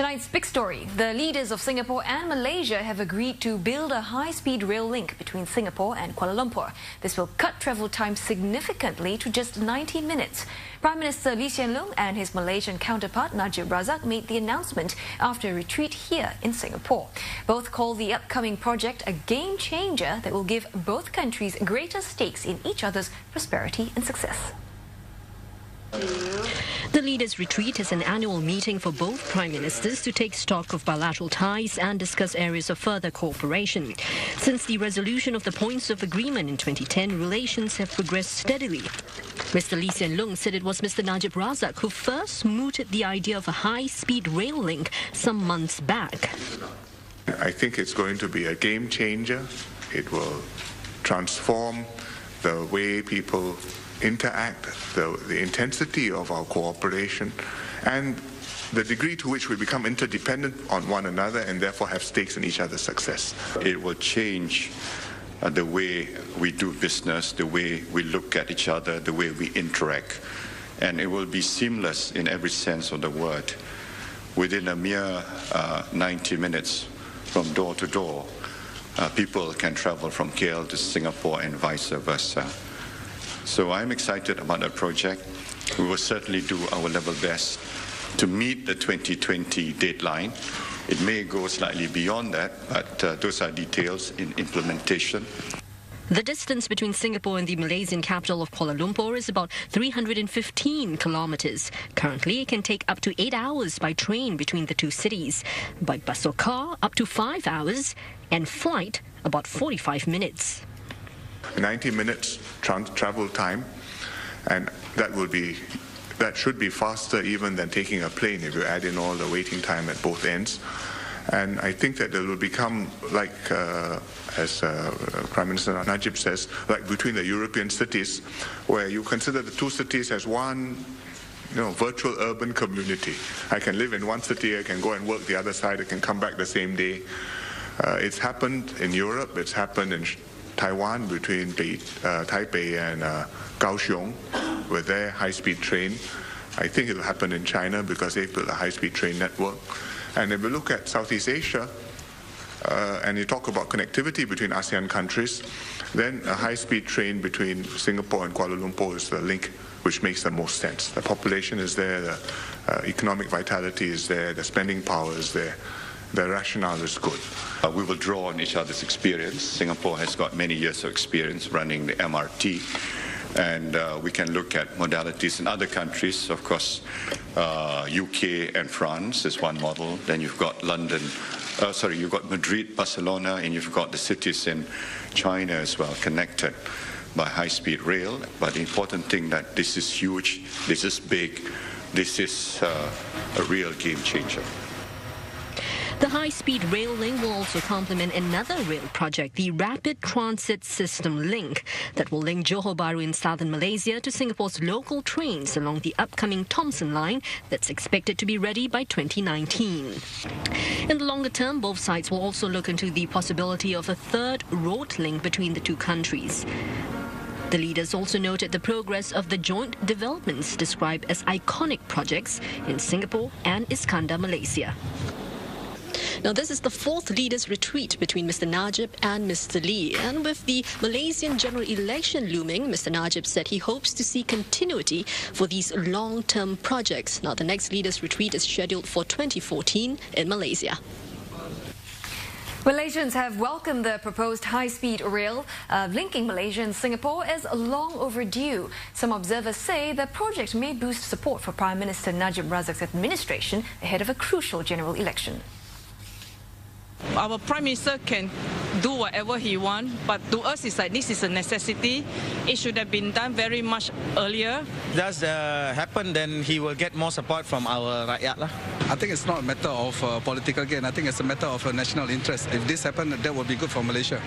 Tonight's big story. The leaders of Singapore and Malaysia have agreed to build a high-speed rail link between Singapore and Kuala Lumpur. This will cut travel time significantly to just 90 minutes. Prime Minister Lee Hsien Loong and his Malaysian counterpart Najib Razak made the announcement after a retreat here in Singapore. Both call the upcoming project a game changer that will give both countries greater stakes in each other's prosperity and success. The leaders' retreat is an annual meeting for both prime ministers to take stock of bilateral ties and discuss areas of further cooperation. Since the resolution of the points of agreement in 2010, relations have progressed steadily. Mr. Lee Hsien Loong said it was Mr. Najib Razak who first mooted the idea of a high-speed rail link some months back. I think it's going to be a game changer. It will transform the way people interact, the intensity of our cooperation, and the degree to which we become interdependent on one another and therefore have stakes in each other's success. It will change the way we do business, the way we look at each other, the way we interact, and it will be seamless in every sense of the word. Within a mere 90 minutes from door to door, people can travel from KL to Singapore and vice versa. So I'm excited about that project. We will certainly do our level best to meet the 2020 deadline. It may go slightly beyond that, but those are details in implementation. The distance between Singapore and the Malaysian capital of Kuala Lumpur is about 315 kilometers. Currently, it can take up to 8 hours by train between the two cities. By bus or car, up to 5 hours, and flight, about 45 minutes. 90 minutes travel time, and that should be faster even than taking a plane if you add in all the waiting time at both ends. And I think that it will become like, as Prime Minister Najib says, like between the European cities, where you consider the two cities as one virtual urban community. I can live in one city, I can go and work the other side, I can come back the same day. It's happened in Europe, it's happened in Taiwan between Taipei and Kaohsiung with their high-speed train. I think it will happen in China because they've built a high-speed train network. And if we look at Southeast Asia, and you talk about connectivity between ASEAN countries, then a high-speed train between Singapore and Kuala Lumpur is the link which makes the most sense. The population is there, the economic vitality is there, the spending power is there. The rationale is good. We will draw on each other's experience. Singapore has got many years of experience running the MRT, and we can look at modalities in other countries. Of course, UK and France is one model. Then you've got you've got Madrid, Barcelona, and you've got the cities in China as well, connected by high-speed rail. But the important thing that this is huge, this is big, this is a real game changer. The high-speed rail link will also complement another rail project, the Rapid Transit System Link, that will link Johor Bahru in southern Malaysia to Singapore's local trains along the upcoming Thomson line that's expected to be ready by 2019. In the longer term, both sides will also look into the possibility of a third road link between the two countries. The leaders also noted the progress of the joint developments described as iconic projects in Singapore and Iskandar, Malaysia. Now, this is the fourth leaders' retreat between Mr. Najib and Mr. Lee. And with the Malaysian general election looming, Mr. Najib said he hopes to see continuity for these long-term projects. Now, the next leaders' retreat is scheduled for 2014 in Malaysia. Malaysians have welcomed the proposed high-speed rail linking Malaysia and Singapore as long overdue. Some observers say the project may boost support for Prime Minister Najib Razak's administration ahead of a crucial general election. Our Prime Minister can do whatever he wants, but to us it's like this is a necessity. It should have been done very much earlier. Does happen, then he will get more support from our rakyat lah. I think it's not a matter of political gain. I think it's a matter of national interest. If this happens, that would be good for Malaysia.